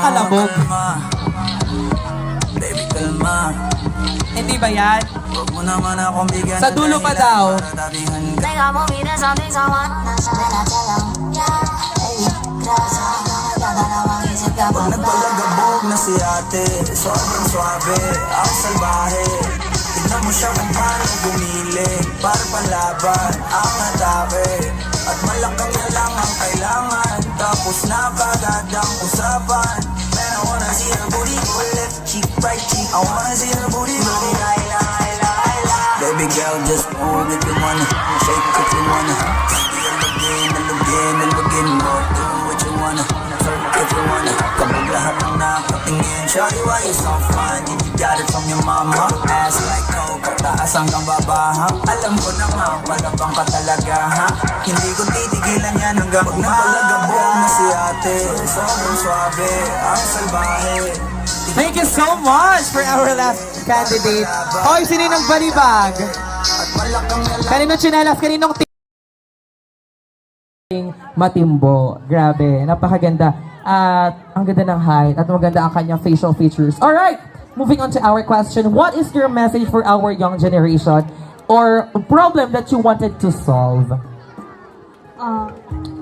nakakalabog. Baby, kalma. Hindi ba yan? Huwag mo naman akong bigyan Sa dulo pa daw. 내가 몸이 돼서 빙상한 난 사랑하자 lang yeah baby 그래서 나랑 이제 Pag 깜빡 nagpalagabog na si ate, sobrang swabe, ang salbahe. Tignan mo siya kung paano gumiling, para panlaban ang atake. At malakang na lang ang kailangan, tapos na kagad ang usapan. Man, I wanna see her booty, go left cheek, right cheek. I wanna see her booty, booty, laila. Baby girl, just move if you wanna, shake it if you wanna. Alugin mo, do what you wanna, twerk if you wanna. Kapag lahat ng nakatingin, shawty, why you so fine? You got it from your mama, ass like coke, taas hanggang baba, ha? Alam ko naman, palabang ka talaga, ha? Hindi ko titigilan yan hanggang napalagabog na si ate. Sobrang swabe, ang salbahe. Thank you so much for our last candidate. Hoy, sino yung balibag? At malakang na lang. Kaninong chinelas? Kaninong matimbo. Grabe, napakaganda. At ang ganda ng height at maganda ang kanyang facial features. Alright, moving on to our question. What is your message for our young generation or problem that you wanted to solve?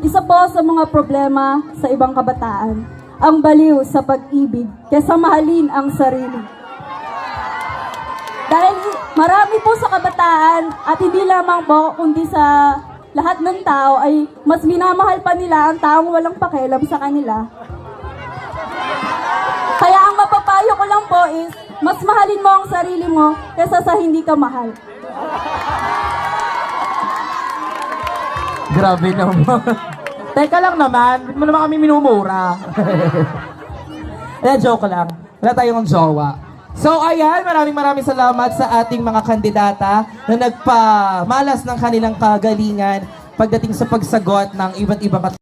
Isa po sa mga problema sa ibang kabataan, ang baliw sa pag-ibig kaysa mahalin ang sarili. Dahil marami po sa kabataan at hindi lamang po kundi sa lahat ng tao ay mas minamahal pa nila ang taong walang pakialam sa kanila. Kaya ang mapapayo ko lang po is mas mahalin mo ang sarili mo kaysa sa hindi ka mahal. Grabe naman. Teka lang naman, ba't mo naman kami minumura? Joke lang. Wala tayong jowa. So ayan, maraming salamat sa ating mga kandidata na nagpamalas ng kanilang kagalingan pagdating sa pagsagot ng iba't ibang